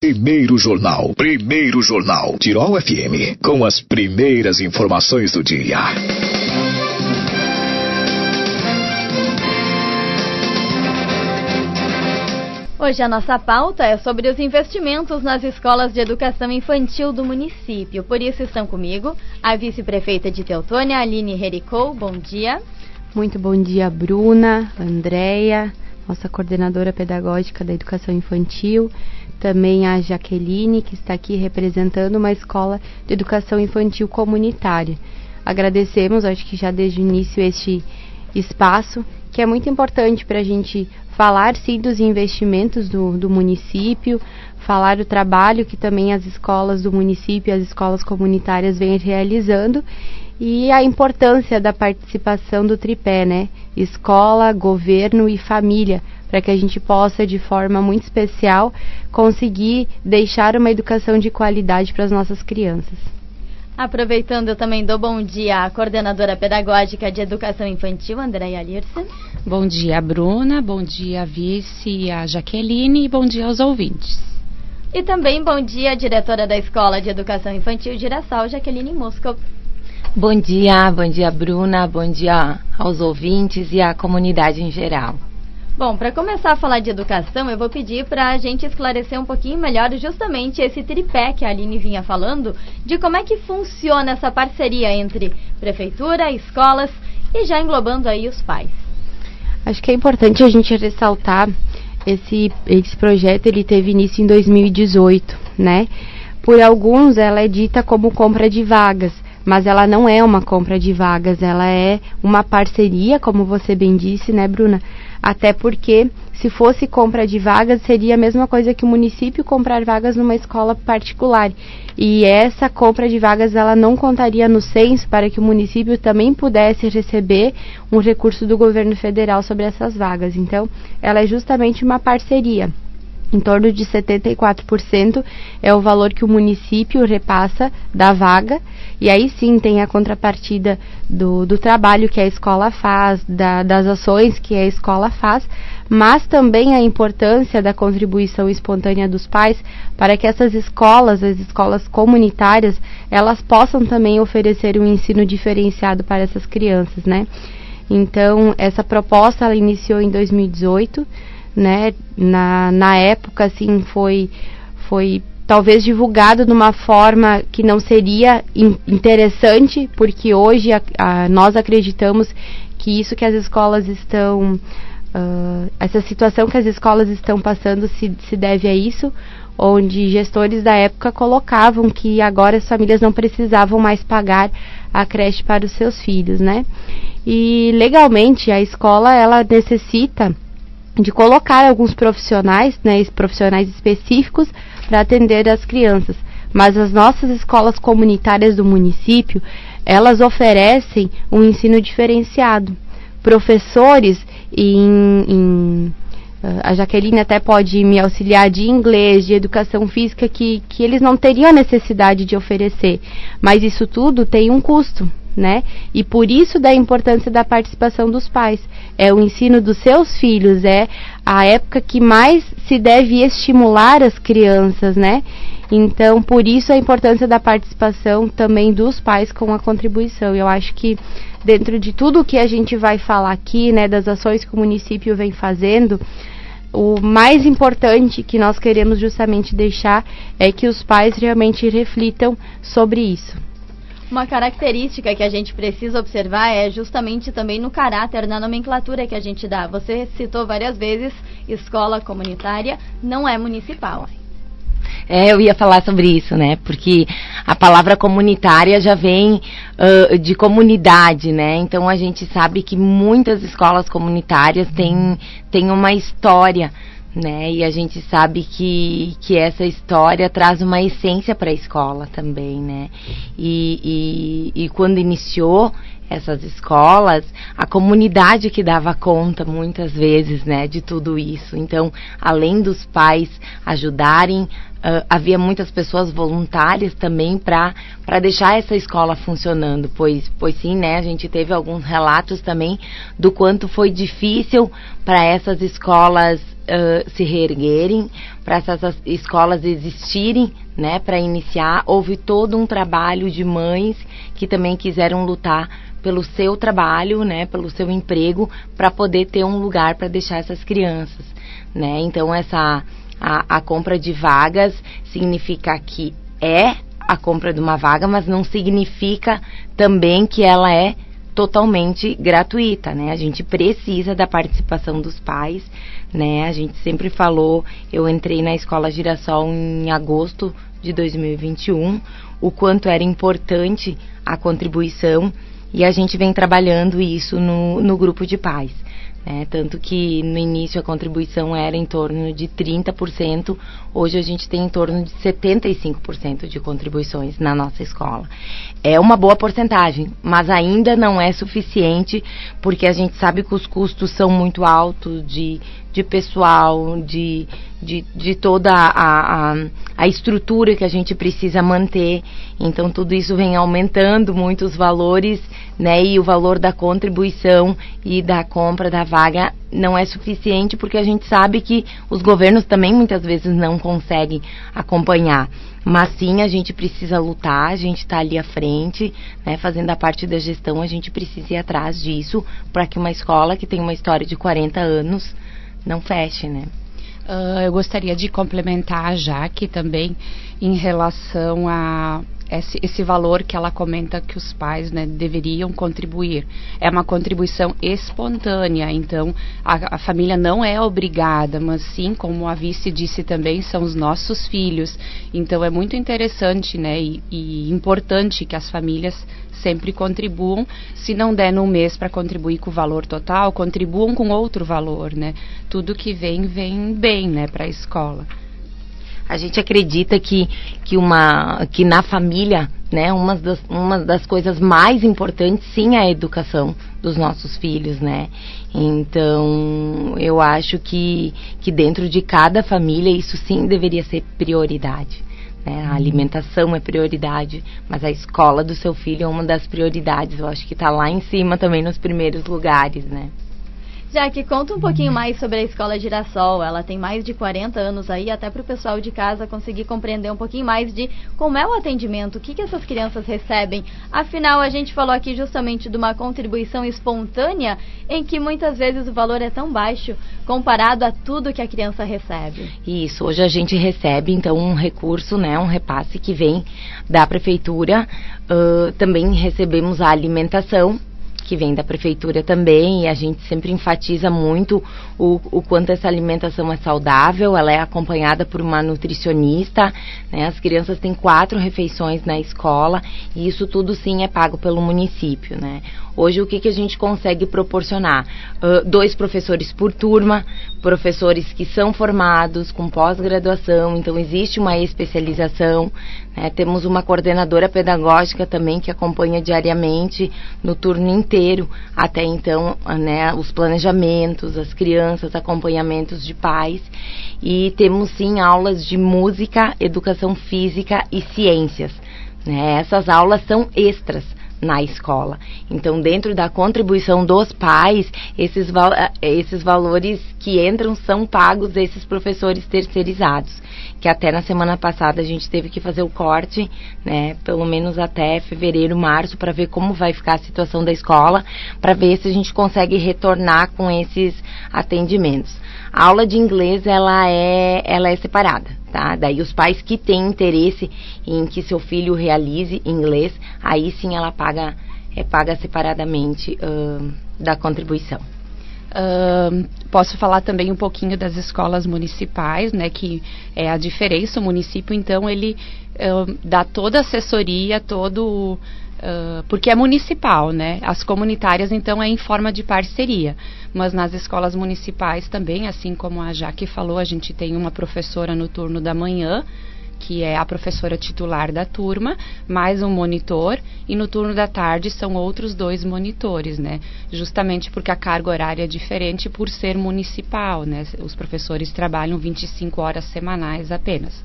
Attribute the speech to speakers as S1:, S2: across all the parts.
S1: Primeiro Jornal, Tirol FM, com as primeiras informações do dia.
S2: Hoje a nossa pauta é sobre os investimentos nas escolas de educação infantil do município. Por isso estão comigo a vice-prefeita de Teutônia, Aline Hericou. Bom dia.
S3: Muito bom dia, Bruna, Andréia, nossa coordenadora pedagógica da educação infantil. Também a Jaqueline, que está aqui representando uma escola de educação infantil comunitária. Agradecemos, acho que já desde o início, este espaço, que é muito importante para a gente falar, sim, dos investimentos do município, falar do trabalho que também as escolas do município e as escolas comunitárias vêm realizando e a importância da participação do tripé, né? Escola, governo e família, para que a gente possa, de forma muito especial, conseguir deixar uma educação de qualidade para as nossas crianças.
S2: Aproveitando, eu também dou bom dia à coordenadora pedagógica de educação infantil, Andréia Lirce.
S4: Bom dia, Bruna, bom dia, vice e a Jaqueline, e bom dia aos ouvintes.
S2: E também bom dia à diretora da Escola de Educação Infantil de Iraçal, Jaqueline Mosco.
S5: Bom dia, Bruna, bom dia aos ouvintes e à comunidade em geral.
S2: Bom, para começar a falar de educação, eu vou pedir para a gente esclarecer um pouquinho melhor justamente esse tripé que a Aline vinha falando, de como é que funciona essa parceria entre prefeitura, escolas e já englobando aí os pais.
S3: Acho que é importante a gente ressaltar esse projeto, ele teve início em 2018, né? Por alguns ela é dita como compra de vagas, mas ela não é uma compra de vagas, ela é uma parceria, como você bem disse, né, Bruna? Até porque, se fosse compra de vagas, seria a mesma coisa que o município comprar vagas numa escola particular. E essa compra de vagas, ela não contaria no censo para que o município também pudesse receber um recurso do governo federal sobre essas vagas. Então, ela é justamente uma parceria. Em torno de 74% é o valor que o município repassa da vaga, e aí sim tem a contrapartida do trabalho que a escola faz, das ações que a escola faz, mas também a importância da contribuição espontânea dos pais para que essas escolas, as escolas comunitárias, elas possam também oferecer um ensino diferenciado para essas crianças, né? Então, essa proposta ela iniciou em 2018, né? Na época, assim, foi talvez divulgado de uma forma que não seria interessante, porque hoje nós acreditamos que isso que as escolas estão, essa situação que as escolas estão passando se deve a isso, onde gestores da época colocavam que agora as famílias não precisavam mais pagar a creche para os seus filhos, né? E legalmente a escola ela necessita de colocar alguns profissionais, né, profissionais específicos para atender as crianças. Mas as nossas escolas comunitárias do município, elas oferecem um ensino diferenciado. Professores a Jaqueline até pode me auxiliar de inglês, de educação física, que eles não teriam a necessidade de oferecer. Mas isso tudo tem um custo, né? E por isso da importância da participação dos pais. É o ensino dos seus filhos, é a época que mais se deve estimular as crianças, né? Então, por isso a importância da participação também dos pais com a contribuição. Eu acho que dentro de tudo que a gente vai falar aqui, né, das ações que o município vem fazendo, o mais importante que nós queremos justamente deixar é que os pais realmente reflitam sobre isso.
S2: Uma característica que a gente precisa observar é justamente também no caráter, na nomenclatura que a gente dá. Você citou várias vezes, escola comunitária não é municipal.
S5: Eu ia falar sobre isso, né? Porque a palavra comunitária já vem de comunidade, né? Então a gente sabe que muitas escolas comunitárias têm uma história, né? E a gente sabe que essa história traz uma essência para a escola também, né? E quando iniciou essas escolas, a comunidade que dava conta muitas vezes, né, de tudo isso. Então, além dos pais ajudarem havia muitas pessoas voluntárias também para deixar essa escola funcionando, pois sim, né, a gente teve alguns relatos também do quanto foi difícil para essas escolas se reerguerem, para essas escolas existirem, né, para iniciar. Houve todo um trabalho de mães que também quiseram lutar pelo seu trabalho, né, pelo seu emprego, para poder ter um lugar para deixar essas crianças, né. Então a compra de vagas significa que é a compra de uma vaga, mas não significa também que ela é totalmente gratuita, né? A gente precisa da participação dos pais, né? A gente sempre falou, eu entrei na Escola Girassol em agosto de 2021, o quanto era importante a contribuição, e a gente vem trabalhando isso no grupo de pais. Tanto que no início a contribuição era em torno de 30%, hoje a gente tem em torno de 75% de contribuições na nossa escola. É uma boa porcentagem, mas ainda não é suficiente, porque a gente sabe que os custos são muito altos de pessoal, de toda a estrutura que a gente precisa manter. Então tudo isso vem aumentando muito os valores, né, e o valor da contribuição e da compra da vaga não é suficiente, porque a gente sabe que os governos também muitas vezes não conseguem acompanhar. Mas sim, a gente precisa lutar, a gente está ali à frente, né, fazendo a parte da gestão, a gente precisa ir atrás disso, para que uma escola que tem uma história de 40 anos não feche, né?
S4: Eu gostaria de complementar a Jaque também em relação a esse valor que ela comenta que os pais, né, deveriam contribuir. É uma contribuição espontânea, então a família não é obrigada, mas sim, como a vice disse também, são os nossos filhos. Então é muito interessante, né, e importante que as famílias sempre contribuam. Se não der no mês para contribuir com o valor total, contribuam com outro valor, né? Tudo que vem bem, né, para a escola.
S5: A gente acredita que na família, né, uma das coisas mais importantes, sim, é a educação dos nossos filhos, né? Então, eu acho que dentro de cada família isso sim deveria ser prioridade. A alimentação é prioridade, mas a escola do seu filho é uma das prioridades. Eu acho que está lá em cima também nos primeiros lugares, né?
S2: Jaque, conta um pouquinho mais sobre a Escola Girassol. Ela tem mais de 40 anos aí, até para o pessoal de casa conseguir compreender um pouquinho mais de como é o atendimento, o que essas crianças recebem. Afinal, a gente falou aqui justamente de uma contribuição espontânea, em que muitas vezes o valor é tão baixo comparado a tudo que a criança recebe.
S5: Isso, hoje a gente recebe então um recurso, né, um repasse que vem da prefeitura. Também recebemos a alimentação, que vem da prefeitura também, e a gente sempre enfatiza muito o quanto essa alimentação é saudável. Ela é acompanhada por uma nutricionista, né? As crianças têm 4 refeições na escola, e isso tudo sim é pago pelo município, né? Hoje o que a gente consegue proporcionar? 2 professores por turma, professores que são formados com pós-graduação, então existe uma especialização, né? Temos uma coordenadora pedagógica também que acompanha diariamente no turno inteiro, até então, né, os planejamentos, as crianças, acompanhamentos de pais, e temos sim aulas de música, educação física e ciências, né? Essas aulas são extras na escola. Então, dentro da contribuição dos pais, esses valores que entram são pagos desses professores terceirizados, que até na semana passada a gente teve que fazer o corte, né, pelo menos até fevereiro, março, para ver como vai ficar a situação da escola, para ver se a gente consegue retornar com esses atendimentos. A aula de inglês, ela é separada, tá? Daí os pais que têm interesse em que seu filho realize inglês, aí sim ela paga separadamente da contribuição.
S4: Posso falar também um pouquinho das escolas municipais, né, que é a diferença. O município, então, ele dá toda a assessoria, porque é municipal, né? As comunitárias, então, é em forma de parceria. Mas nas escolas municipais também, assim como a Jaque falou, a gente tem uma professora no turno da manhã, que é a professora titular da turma, mais um monitor, e no turno da tarde são outros 2 monitores, né? Justamente porque a carga horária é diferente por ser municipal, né? Os professores trabalham 25 horas semanais apenas.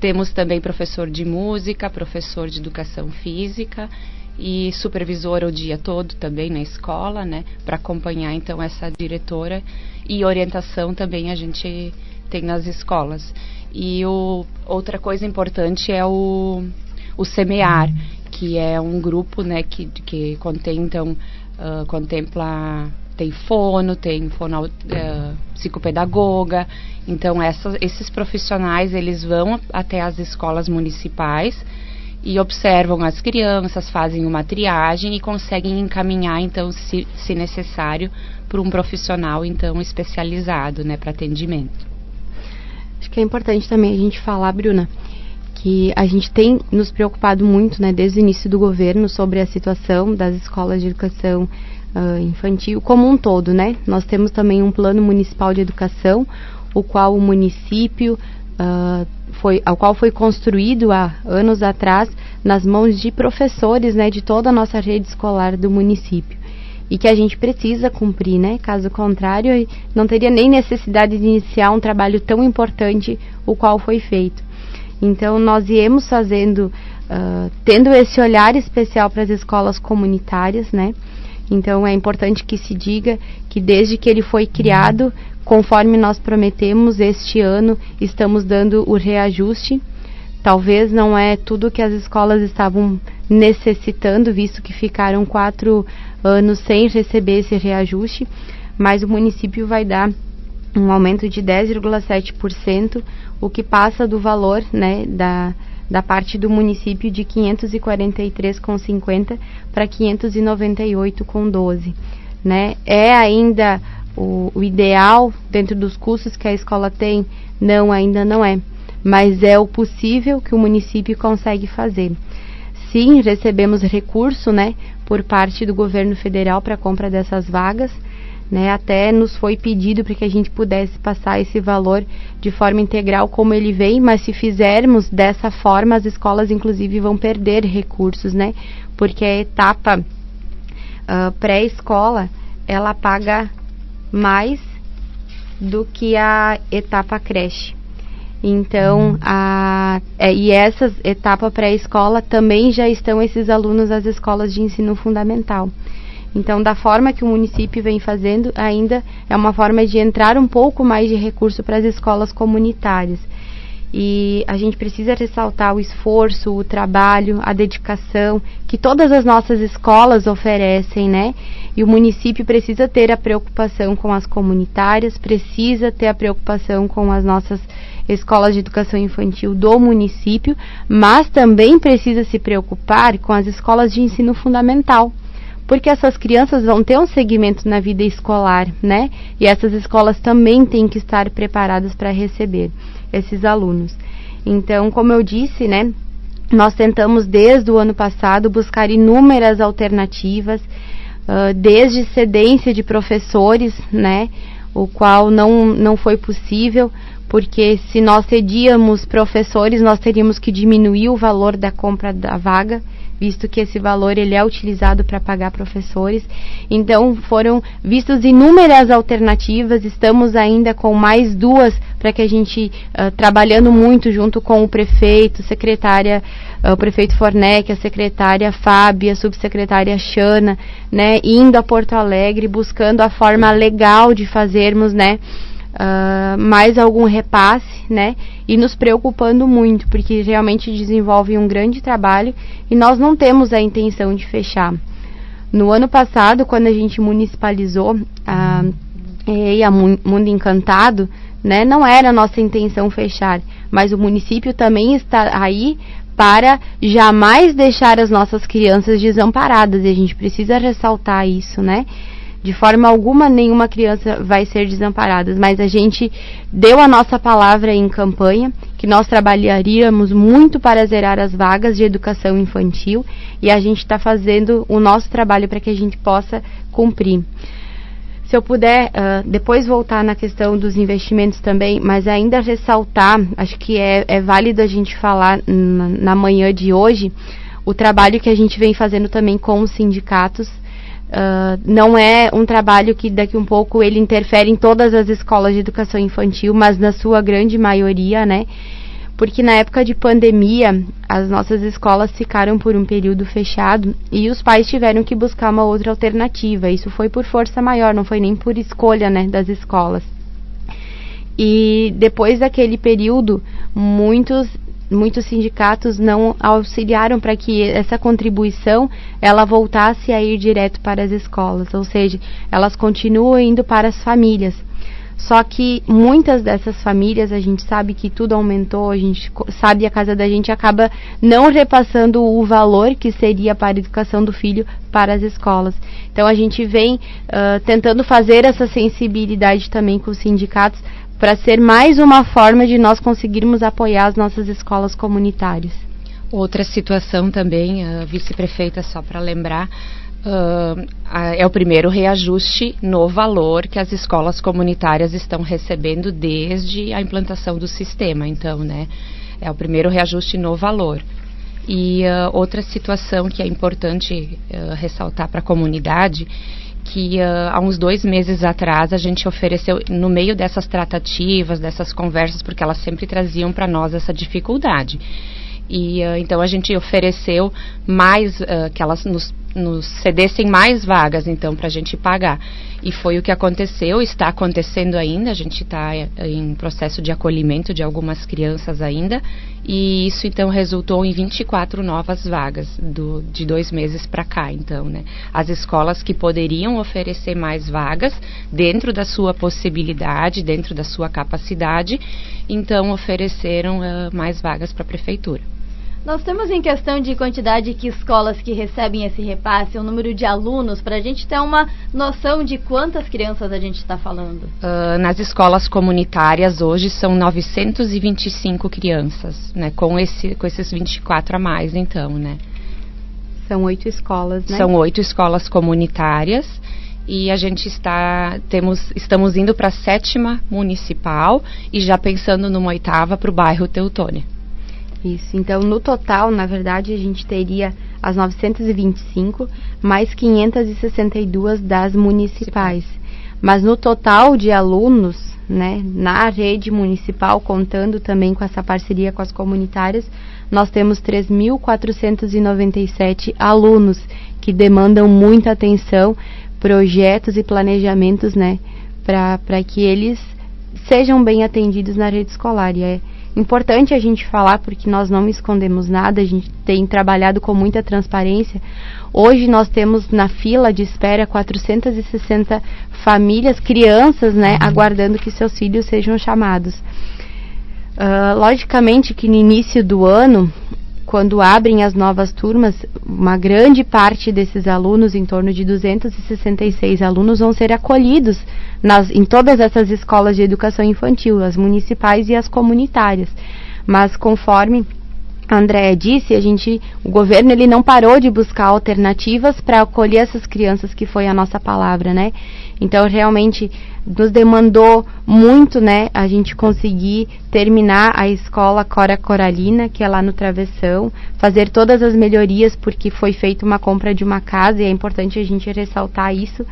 S4: Temos também professor de música, professor de educação física e supervisor o dia todo também na escola, né, para acompanhar então essa diretora, e orientação também a gente tem nas escolas. E outra coisa importante é o SEMEAR, que é um grupo, né, que contempla, tem fono, psicopedagoga. Então esses profissionais, eles vão até as escolas municipais e observam as crianças, fazem uma triagem e conseguem encaminhar, então, se necessário, para um profissional, então, especializado, né, para atendimento.
S3: Acho que é importante também a gente falar, Bruna, que a gente tem nos preocupado muito, né, desde o início do governo, sobre a situação das escolas de educação infantil como um todo, né? Nós temos também um plano municipal de educação, o qual o município ao qual foi construído há anos atrás nas mãos de professores, né, de toda a nossa rede escolar do município, e que a gente precisa cumprir, né? Caso contrário, não teria nem necessidade de iniciar um trabalho tão importante, o qual foi feito. Então, nós viemos fazendo, tendo esse olhar especial para as escolas comunitárias, né? Então, é importante que se diga que desde que ele foi criado, conforme nós prometemos, este ano estamos dando o reajuste. Talvez não é tudo que as escolas estavam necessitando, visto que ficaram 4 anos sem receber esse reajuste, mas o município vai dar um aumento de 10,7%, o que passa do valor, né, da parte do município de 543,50 para 598,12, né? É ainda o ideal dentro dos custos que a escola tem? Não, ainda não é, mas é o possível que o município consegue fazer. Sim, recebemos recurso, né, por parte do governo federal para a compra dessas vagas, né? Até nos foi pedido para que a gente pudesse passar esse valor de forma integral como ele vem, mas se fizermos dessa forma, as escolas inclusive vão perder recursos, né? Porque a etapa pré-escola, ela paga mais do que a etapa creche. Então, e essa etapa pré-escola também já estão esses alunos das escolas de ensino fundamental. Então, da forma que o município vem fazendo, ainda é uma forma de entrar um pouco mais de recurso para as escolas comunitárias. E a gente precisa ressaltar o esforço, o trabalho, a dedicação que todas as nossas escolas oferecem, né? E o município precisa ter a preocupação com as comunitárias, precisa ter a preocupação com as nossas escolas de educação infantil do município, mas também precisa se preocupar com as escolas de ensino fundamental, porque essas crianças vão ter um segmento na vida escolar, né? E essas escolas também têm que estar preparadas para receber esses alunos. Então, como eu disse, né, nós tentamos desde o ano passado buscar inúmeras alternativas, desde cedência de professores, né, o qual não foi possível, porque se nós cedíamos professores, nós teríamos que diminuir o valor da compra da vaga, visto que esse valor ele é utilizado para pagar professores. Então, foram vistas inúmeras alternativas, estamos ainda com mais 2 para que a gente, trabalhando muito junto com o prefeito, o prefeito Fornec, a secretária Fábia, a subsecretária Xana, né, indo a Porto Alegre, buscando a forma legal de fazermos, né, mais algum repasse, né, e nos preocupando muito, porque realmente desenvolve um grande trabalho e nós não temos a intenção de fechar. No ano passado, quando a gente municipalizou a Mundo Encantado, né, não era a nossa intenção fechar, mas o município também está aí para jamais deixar as nossas crianças desamparadas, e a gente precisa ressaltar isso, né? De forma alguma, nenhuma criança vai ser desamparada, mas a gente deu a nossa palavra em campanha, que nós trabalharíamos muito para zerar as vagas de educação infantil, e a gente está fazendo o nosso trabalho para que a gente possa cumprir. Se eu puder depois voltar na questão dos investimentos também, mas ainda ressaltar, acho que é válido a gente falar na manhã de hoje, o trabalho que a gente vem fazendo também com os sindicatos. Não é um trabalho que daqui um pouco ele interfere em todas as escolas de educação infantil, mas na sua grande maioria, né? porque na época de pandemia, as nossas escolas ficaram por um período fechado e os pais tiveram que buscar uma outra alternativa. Isso foi por força maior, não foi nem por escolha, né, das escolas. E depois daquele período, muitos sindicatos não auxiliaram para que essa contribuição ela voltasse a ir direto para as escolas, ou seja, elas continuam indo para as famílias. Só que muitas dessas famílias, a gente sabe que tudo aumentou, a gente sabe, a casa da gente acaba não repassando o valor que seria para a educação do filho para as escolas. Então a gente vem tentando fazer essa sensibilidade também com os sindicatos, para ser mais uma forma de nós conseguirmos apoiar as nossas escolas comunitárias.
S4: Outra situação também, vice-prefeita, só para lembrar, é o primeiro reajuste no valor que as escolas comunitárias estão recebendo desde a implantação do sistema. Então, né, é o primeiro reajuste no valor. E outra situação que é importante ressaltar para a comunidade, que há uns 2 meses atrás a gente ofereceu, no meio dessas tratativas, dessas conversas, porque elas sempre traziam para nós essa dificuldade. E então a gente ofereceu mais, que elas nos cedessem mais vagas, então, para a gente pagar. E foi o que aconteceu, está acontecendo ainda, a gente está em processo de acolhimento de algumas crianças ainda, e isso então resultou em 24 novas vagas de 2 meses para cá, então, né. As escolas que poderiam oferecer mais vagas, dentro da sua possibilidade, dentro da sua capacidade, então ofereceram mais vagas para a prefeitura.
S2: Nós temos em questão de quantidade de escolas que recebem esse repasse, o número de alunos, para a gente ter uma noção de quantas crianças a gente está falando.
S4: Nas escolas comunitárias hoje são 925 crianças, né, com esses 24 a mais, então, né.
S3: São 8 escolas, né?
S4: São 8 escolas comunitárias. E a gente estamos indo para a 7ª municipal e já pensando numa 8ª para o bairro Teutônia.
S3: Isso, então no total, na verdade, a gente teria as 925, mais 562 das municipais. Mas no total de alunos, né, na rede municipal, contando também com essa parceria com as comunitárias, nós temos 3.497 alunos que demandam muita atenção, projetos e planejamentos, né, para que eles sejam bem atendidos na rede escolar. E é importante a gente falar, porque nós não escondemos nada, a gente tem trabalhado com muita transparência. Hoje nós temos na fila de espera 460 famílias, crianças, né, aguardando que seus filhos sejam chamados. Logicamente que no início do ano, quando abrem as novas turmas, uma grande parte desses alunos, em torno de 266 alunos, vão ser acolhidos em todas essas escolas de educação infantil, as municipais e as comunitárias. Mas conforme a Andréia disse, o governo ele não parou de buscar alternativas para acolher essas crianças, que foi a nossa palavra, né? Então, realmente, nos demandou muito, né, a gente conseguir terminar a escola Cora Coralina, que é lá no Travessão, fazer todas as melhorias, porque foi feita uma compra de uma casa, e é importante a gente ressaltar isso,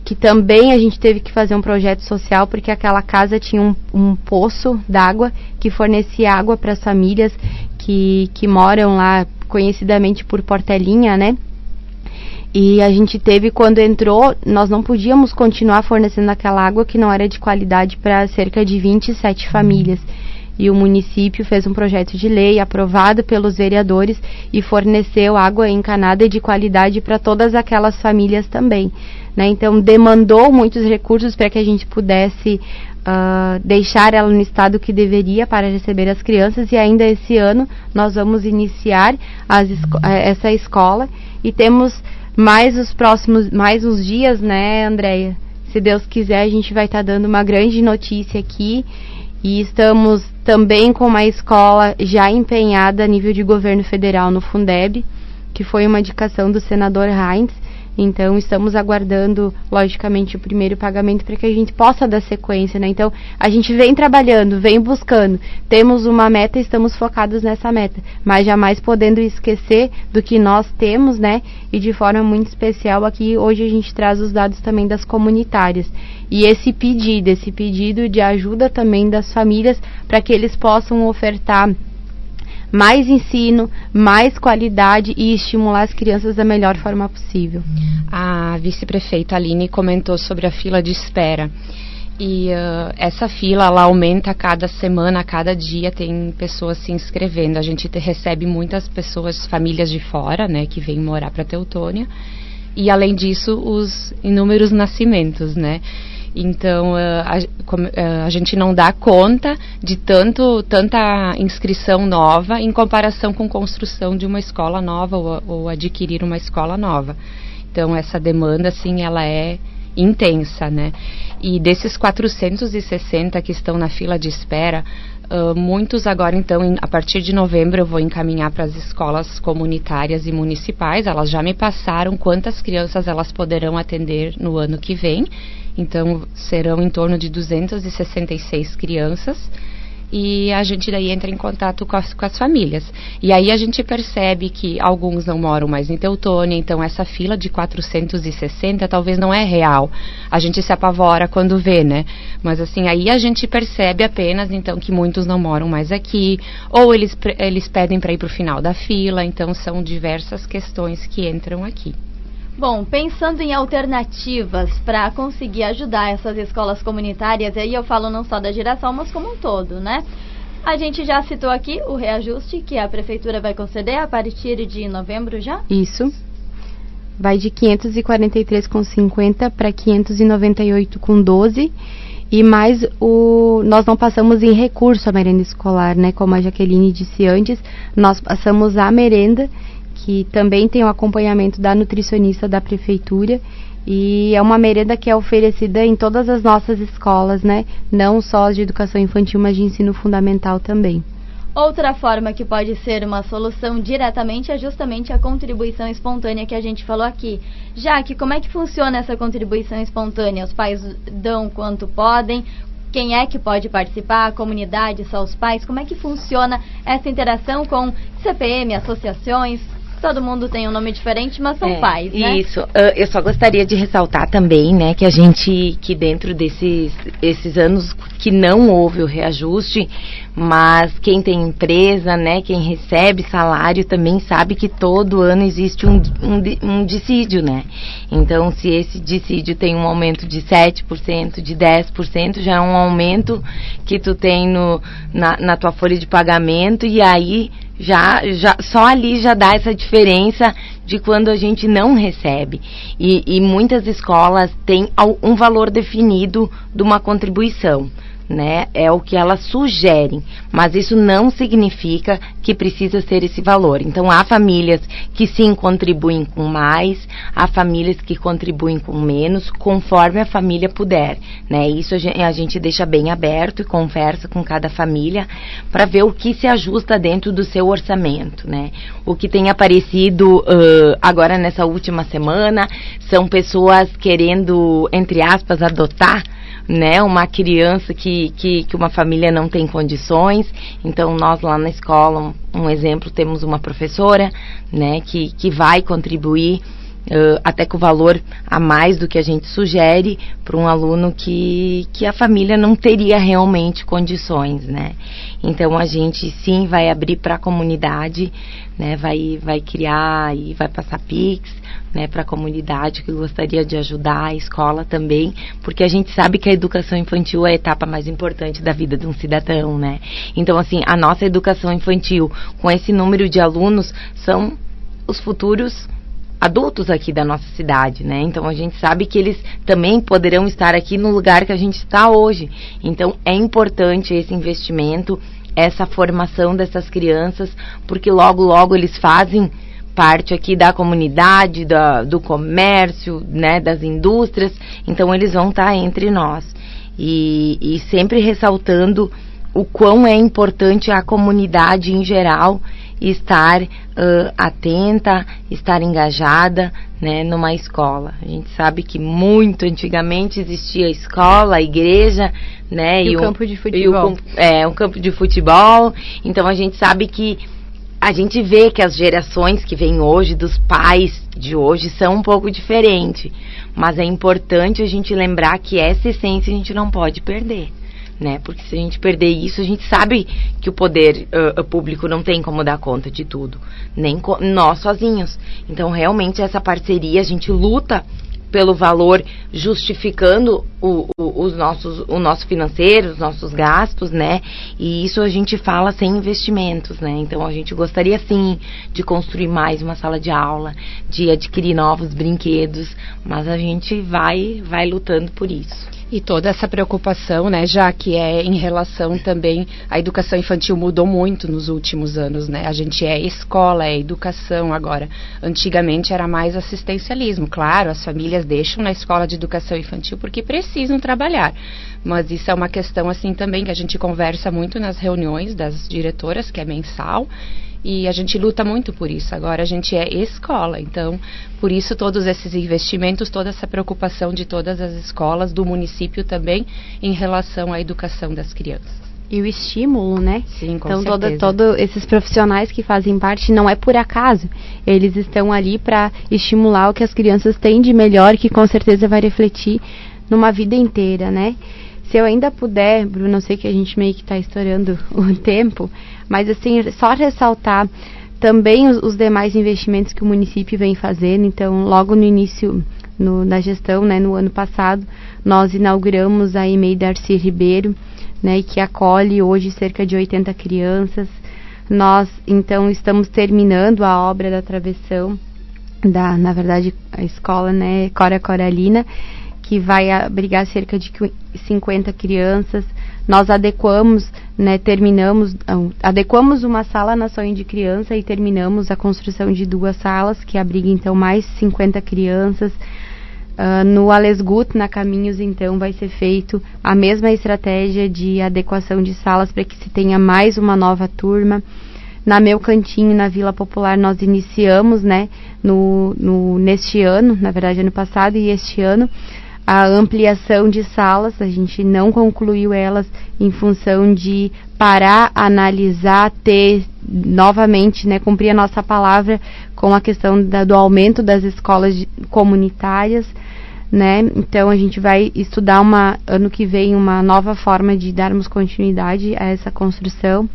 S3: que também a gente teve que fazer um projeto social, porque aquela casa tinha um poço d'água que fornecia água para as famílias que moram lá, conhecidamente por Portelinha, né? E a gente teve, quando entrou, nós não podíamos continuar fornecendo aquela água que não era de qualidade para cerca de 27 famílias. E o município fez um projeto de lei aprovado pelos vereadores e forneceu água encanada e de qualidade para todas aquelas famílias também, né? Então demandou muitos recursos para que a gente pudesse deixar ela no estado que deveria para receber as crianças, e ainda esse ano nós vamos iniciar essa escola, e temos mais uns dias, né, Andréia? Se Deus quiser, a gente vai estar dando uma grande notícia aqui. E estamos também com uma escola já empenhada a nível de governo federal no Fundeb, que foi uma indicação do senador Heinz, Então, estamos aguardando, logicamente, o primeiro pagamento para que a gente possa dar sequência, né? Então, a gente vem trabalhando, vem buscando, temos uma meta e estamos focados nessa meta, mas jamais podendo esquecer do que nós temos, né? E de forma muito especial aqui, hoje a gente traz os dados também das comunitárias. E esse pedido de ajuda também das famílias para que eles possam ofertar mais ensino, mais qualidade e estimular as crianças da melhor forma possível.
S4: A vice-prefeita Aline comentou sobre a fila de espera. E essa fila, ela aumenta a cada semana, a cada dia tem pessoas se inscrevendo. A gente recebe muitas pessoas, famílias de fora, né, que vêm morar para Teutônia. E além disso, os inúmeros nascimentos, né? Então, a gente não dá conta de tanta inscrição nova em comparação com construção de uma escola nova ou adquirir uma escola nova. Então, essa demanda, assim, ela é intensa, né? E desses 460 que estão na fila de espera, muitos agora, então, a partir de novembro eu vou encaminhar para as escolas comunitárias e municipais. Elas já me passaram quantas crianças elas poderão atender no ano que vem. Então, serão em torno de 266 crianças. E a gente daí entra em contato com as famílias. E aí a gente percebe que alguns não moram mais em Teutônia, então essa fila de 460 talvez não é real. A gente se apavora quando vê, né? Mas assim, aí a gente percebe apenas, então, que muitos não moram mais aqui, ou eles pedem para ir para o final da fila, então são diversas questões que entram aqui.
S2: Bom, pensando em alternativas para conseguir ajudar essas escolas comunitárias, aí eu falo não só da Girassol, mas como um todo, né? A gente já citou aqui o reajuste que a prefeitura vai conceder a partir de novembro já?
S3: Isso. Vai de 543,50 para 598,12. E mais nós não passamos em recurso a merenda escolar, né? Como a Jaqueline disse antes, nós passamos a merenda, que também tem o acompanhamento da nutricionista da prefeitura, e é uma merenda que é oferecida em todas as nossas escolas, né? Não só as de educação infantil, mas de ensino fundamental também.
S2: Outra forma que pode ser uma solução diretamente é justamente a contribuição espontânea que a gente falou aqui. Jaque, como é que funciona essa contribuição espontânea? Os pais dão quanto podem? Quem é que pode participar? A comunidade, só os pais? Como é que funciona essa interação com CPM, associações? Todo mundo tem um nome diferente, mas são pais, né?
S5: Isso. Eu só gostaria de ressaltar também, né, que dentro esses anos que não houve o reajuste, mas quem tem empresa, né, quem recebe salário também sabe que todo ano existe um dissídio, né? Então, se esse dissídio tem um aumento de 7%, de 10%, já é um aumento que tu tem na tua folha de pagamento, e aí já só ali já dá essa diferença de quando a gente não recebe. E muitas escolas têm um valor definido de uma contribuição, né? É o que elas sugerem, mas isso não significa que precisa ser esse valor. Então, há famílias que sim contribuem com mais, há famílias que contribuem com menos, conforme a família puder, né? Isso a gente deixa bem aberto e conversa com cada família para ver o que se ajusta dentro do seu orçamento, né? O que tem aparecido agora nessa última semana são pessoas querendo, entre aspas, adotar, né, uma criança que uma família não tem condições. Então, nós lá na escola, um exemplo, temos uma professora, né, que vai contribuir até com o valor a mais do que a gente sugere para um aluno que a família não teria realmente condições, né? Então, a gente sim vai abrir para a comunidade, né, vai criar e vai passar Pix, né, para a comunidade que gostaria de ajudar a escola também, porque a gente sabe que a educação infantil é a etapa mais importante da vida de um cidadão, né? Então, assim, a nossa educação infantil, com esse número de alunos, são os futuros adultos aqui da nossa cidade, né? Então, a gente sabe que eles também poderão estar aqui no lugar que a gente está hoje. Então, é importante esse investimento, essa formação dessas crianças, porque logo, logo eles fazem parte aqui da comunidade, do comércio, né, das indústrias. Então, eles vão estar entre nós. E sempre ressaltando o quão é importante a comunidade em geral estar atenta, estar engajada, né, numa escola. A gente sabe que muito antigamente existia a escola, a igreja, né,
S3: e o campo de futebol.
S5: Um campo de futebol. Então a gente sabe que a gente vê que as gerações que vêm hoje, dos pais de hoje, são um pouco diferentes. Mas é importante a gente lembrar que essa essência a gente não pode perder, né? Porque se a gente perder isso, a gente sabe que o poder público não tem como dar conta de tudo, nem nós sozinhos. Então, realmente, essa parceria, a gente luta pelo valor, justificando o nosso financeiro, os nossos gastos, né? E isso a gente fala sem investimentos, né? Então a gente gostaria sim de construir mais uma sala de aula, de adquirir novos brinquedos, mas a gente vai lutando por isso.
S4: E toda essa preocupação, né, já que é em relação também, a educação infantil mudou muito nos últimos anos, né, a gente é escola, é educação agora, antigamente era mais assistencialismo, claro, as famílias deixam na escola de educação infantil porque precisam trabalhar, mas isso é uma questão assim também que a gente conversa muito nas reuniões das diretoras, que é mensal, e a gente luta muito por isso. Agora a gente é escola, então por isso todos esses investimentos, toda essa preocupação de todas as escolas, do município também, em relação à educação das crianças.
S3: E o estímulo, né?
S4: Sim, com
S3: então,
S4: certeza.
S3: Todos esses profissionais que fazem parte, não é por acaso. Eles estão ali para estimular o que as crianças têm de melhor, que com certeza vai refletir numa vida inteira, né? Se eu ainda puder, Bruno, eu sei que a gente meio que está estourando o tempo, mas assim, só ressaltar também os demais investimentos que o município vem fazendo. Então, logo no início da gestão, né, no ano passado, nós inauguramos a EMEI Darcy Ribeiro, né, que acolhe hoje cerca de 80 crianças. Nós, então, estamos terminando a obra da travessão na verdade, a escola, né, Cora Coralina, que vai abrigar cerca de 50 crianças. Nós adequamos, né, adequamos uma sala na Sonho de Criança e terminamos a construção de 2 salas, que abrigam então mais 50 crianças. No Alesgut, na Caminhos, então, vai ser feito a mesma estratégia de adequação de salas para que se tenha mais uma nova turma. Na Meu Cantinho, na Vila Popular, nós iniciamos, né, neste ano, na verdade ano passado e este ano, a ampliação de salas. A gente não concluiu elas em função de parar, analisar, ter novamente, né, cumprir a nossa palavra com a questão do aumento das escolas comunitárias, né? Então a gente vai estudar ano que vem uma nova forma de darmos continuidade a essa construção.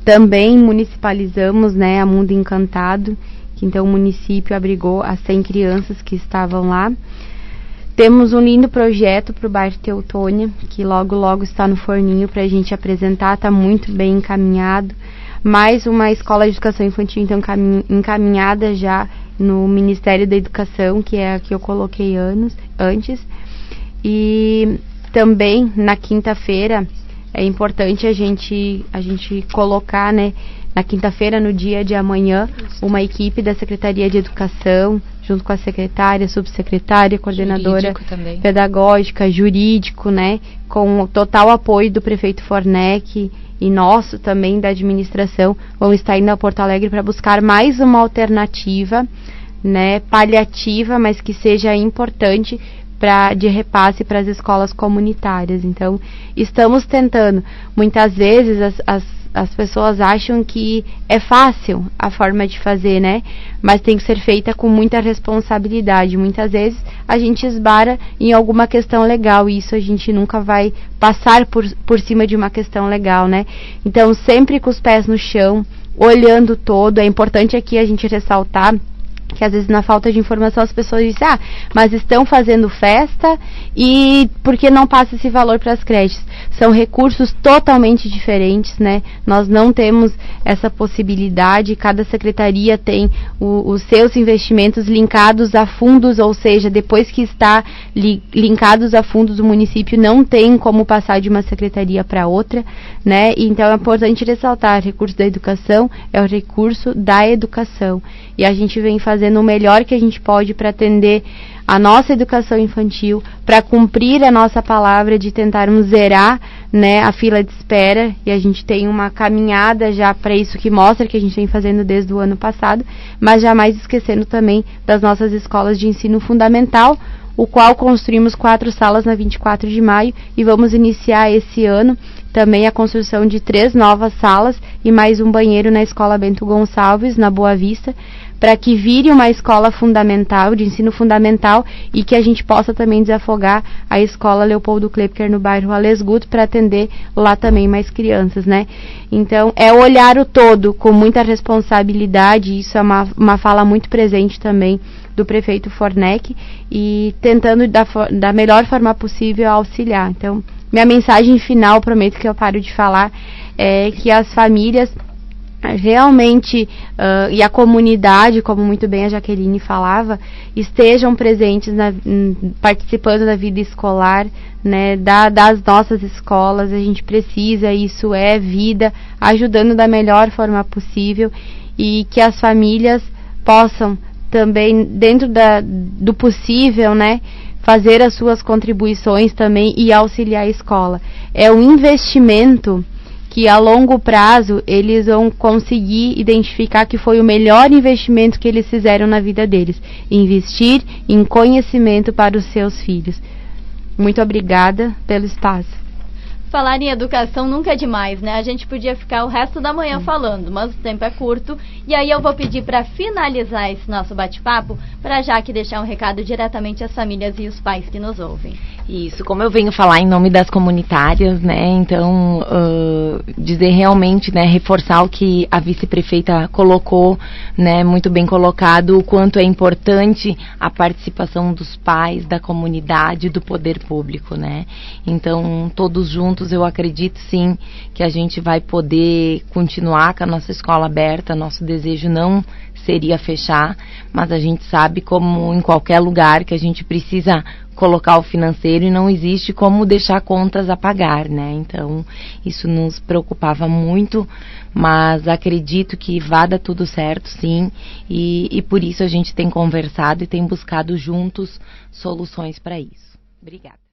S3: Também municipalizamos, né, a Mundo Encantado, que então o município abrigou as 100 crianças que estavam lá. Temos um lindo projeto para o bairro Teutônia, que logo está no forninho para a gente apresentar, está muito bem encaminhado. Mais uma escola de educação infantil, então, encaminhada já no Ministério da Educação, que é a que eu coloquei antes. E também, na quinta-feira, é importante a gente colocar, né, na quinta-feira, no dia de amanhã, uma equipe da Secretaria de Educação, junto com a secretária, subsecretária, coordenadora pedagógica, jurídico, né, com o total apoio do prefeito Fornec e nosso também, da administração, vão estar indo a Porto Alegre para buscar mais uma alternativa, né, paliativa, mas que seja importante de repasse para as escolas comunitárias. Então, estamos tentando. Muitas vezes as pessoas acham que é fácil a forma de fazer, né? Mas tem que ser feita com muita responsabilidade. Muitas vezes a gente esbara em alguma questão legal e isso a gente nunca vai passar por cima de uma questão legal, né? Então, sempre com os pés no chão, olhando todo. É importante aqui a gente ressaltar que às vezes na falta de informação as pessoas dizem, mas estão fazendo festa e por que não passa esse valor para as creches? São recursos totalmente diferentes, né? Nós não temos essa possibilidade, cada secretaria tem os seus investimentos linkados a fundos, ou seja, depois que está linkados a fundos, o município não tem como passar de uma secretaria para outra, né? Então é importante ressaltar, recurso da educação é o recurso da educação e a gente vem fazendo o melhor que a gente pode para atender a nossa educação infantil, para cumprir a nossa palavra de tentarmos zerar, né, a fila de espera, e a gente tem uma caminhada já para isso, que mostra que a gente vem fazendo desde o ano passado, mas jamais esquecendo também das nossas escolas de ensino fundamental, o qual construímos 4 salas na 24 de maio e vamos iniciar esse ano também a construção de 3 novas salas e mais um banheiro na Escola Bento Gonçalves, na Boa Vista, para que vire uma escola fundamental, de ensino fundamental, e que a gente possa também desafogar a Escola Leopoldo Klepker no bairro Alesguto para atender lá também mais crianças, né? Então, é olhar o todo com muita responsabilidade, isso é uma fala muito presente também do prefeito Fornec, e tentando da melhor forma possível auxiliar. Então, minha mensagem final, prometo que eu paro de falar, é que as famílias realmente, e a comunidade, como muito bem a Jaqueline falava, estejam presentes, participando da vida escolar, né, das nossas escolas. A gente precisa, isso é vida, ajudando da melhor forma possível, e que as famílias possam também, dentro do possível, né, fazer as suas contribuições também e auxiliar a escola. É um investimento que a longo prazo eles vão conseguir identificar que foi o melhor investimento que eles fizeram na vida deles. Investir em conhecimento para os seus filhos. Muito obrigada pelo espaço.
S2: Falar em educação nunca é demais, né? A gente podia ficar o resto da manhã falando, mas o tempo é curto. E aí eu vou pedir para finalizar esse nosso bate-papo, para a Jaque deixar um recado diretamente às famílias e os pais que nos ouvem.
S5: Isso, como eu venho falar em nome das comunitárias, né, então dizer realmente, né, reforçar o que a vice-prefeita colocou, né, muito bem colocado, o quanto é importante a participação dos pais, da comunidade, do poder público, né. Então, todos juntos, eu acredito sim que a gente vai poder continuar com a nossa escola aberta. Nosso desejo não seria fechar, mas a gente sabe, como em qualquer lugar, que a gente precisa colocar o financeiro e não existe como deixar contas a pagar, né? Então, isso nos preocupava muito, mas acredito que vai dar tudo certo, sim, e por isso a gente tem conversado e tem buscado juntos soluções para isso. Obrigada.